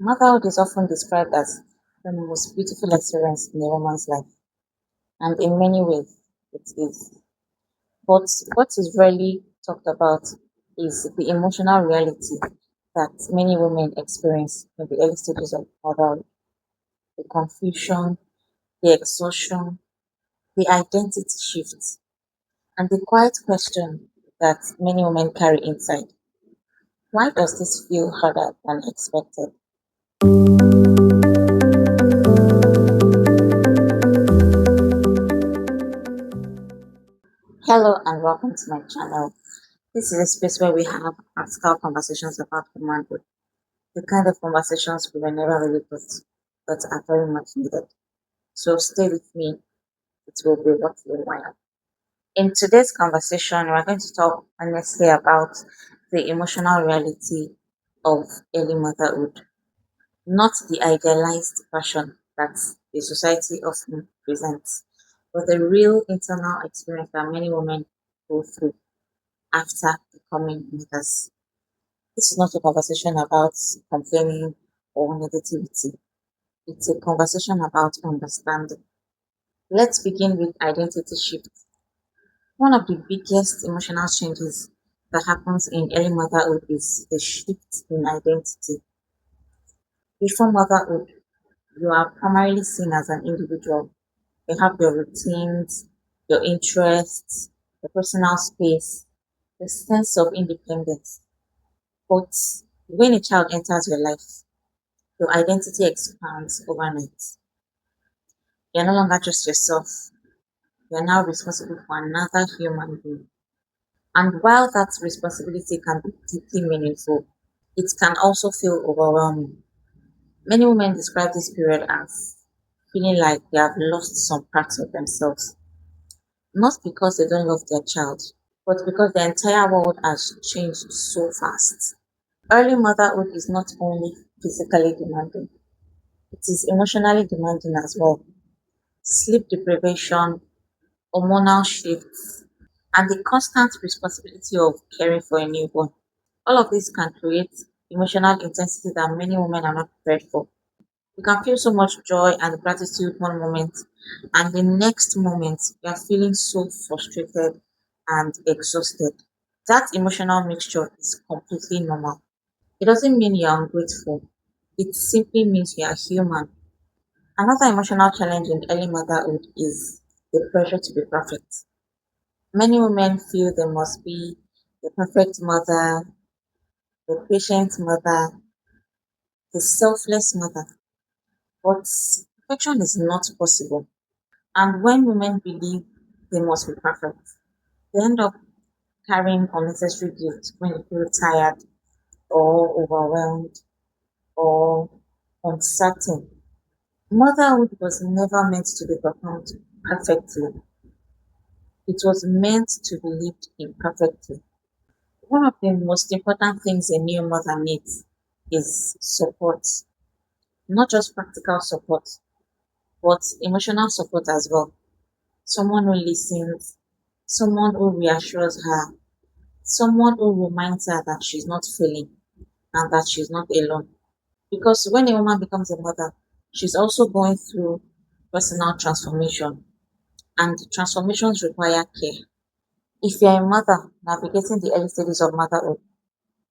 Motherhood is often described as the most beautiful experience in a woman's life, and in many ways it is. But what is rarely talked about is the emotional reality that many women experience in the early stages of motherhood: the confusion, the exhaustion, the identity shifts, and the quiet question that many women carry inside. Why does this feel harder than expected? Hello and welcome to my channel. This is a space where we have practical conversations about womanhood, the kind of conversations we were never really taught, but are very much needed. So stay with me, it will be worth your while. In today's conversation, we're going to talk honestly about the emotional reality of early motherhood, not the idealized version that the society often presents, but the real internal experience that many women go through after becoming mothers. This is not a conversation about complaining or negativity. It's a conversation about understanding. Let's begin with identity shift. One of the biggest emotional changes that happens in early motherhood is the shift in identity. Before motherhood, you are primarily seen as an individual. You have your routines, your interests, your personal space, the sense of independence. But when a child enters your life, your identity expands overnight. You're no longer just yourself. You're now responsible for another human being. And while that responsibility can be deeply meaningful, it can also feel overwhelming. Many women describe this period as feeling like they have lost some parts of themselves, not because they don't love their child, but because the entire world has changed so fast. Early motherhood is not only physically demanding, it is emotionally demanding as well. Sleep deprivation, hormonal shifts, and the constant responsibility of caring for a newborn. All of this can create emotional intensity that many women are not prepared for. You can feel so much joy and gratitude one moment, and the next moment you are feeling so frustrated and exhausted. That emotional mixture is completely normal. It doesn't mean you are ungrateful, it simply means you are human. Another emotional challenge in early motherhood is the pressure to be perfect. Many women feel they must be the perfect mother, the patient mother, the selfless mother. But perfection is not possible. And when women believe they must be perfect, they end up carrying unnecessary guilt when they feel tired or overwhelmed or uncertain. Motherhood was never meant to be performed perfectly. It was meant to be lived imperfectly. One of the most important things a new mother needs is support, not just practical support, but emotional support as well. Someone who listens, someone who reassures her, someone who reminds her that she's not failing and that she's not alone. Because when a woman becomes a mother, she's also going through personal transformation, and transformations require care. If you're a mother navigating the early stages of motherhood,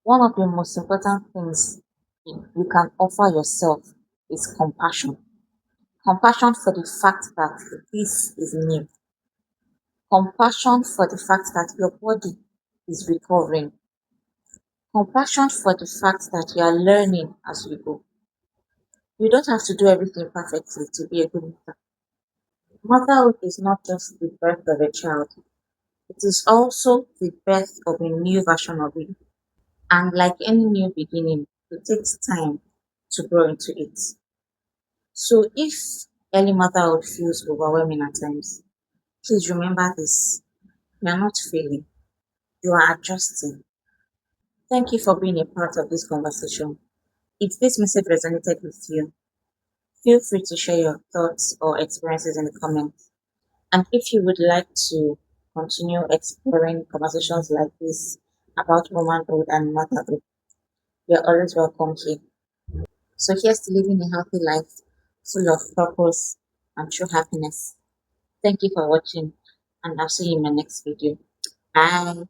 one of the most important things you can offer yourself is compassion. Compassion for the fact that this is new. Compassion for the fact that your body is recovering. Compassion for the fact that you are learning as you go. You don't have to do everything perfectly to be a good mother. Motherhood is not just the birth of a child, it is also the birth of a new version of you. And like any new beginning, it takes time to grow into it. So if early motherhood feels overwhelming at times, please remember this. You are not failing, you are adjusting. Thank you for being a part of this conversation. If this message resonated with you, feel free to share your thoughts or experiences in the comments. And if you would like to continue exploring conversations like this about womanhood and motherhood, you're always welcome here. So here's to living a healthy life full of purpose and true happiness. Thank you for watching, and I'll see you in my next video. Bye.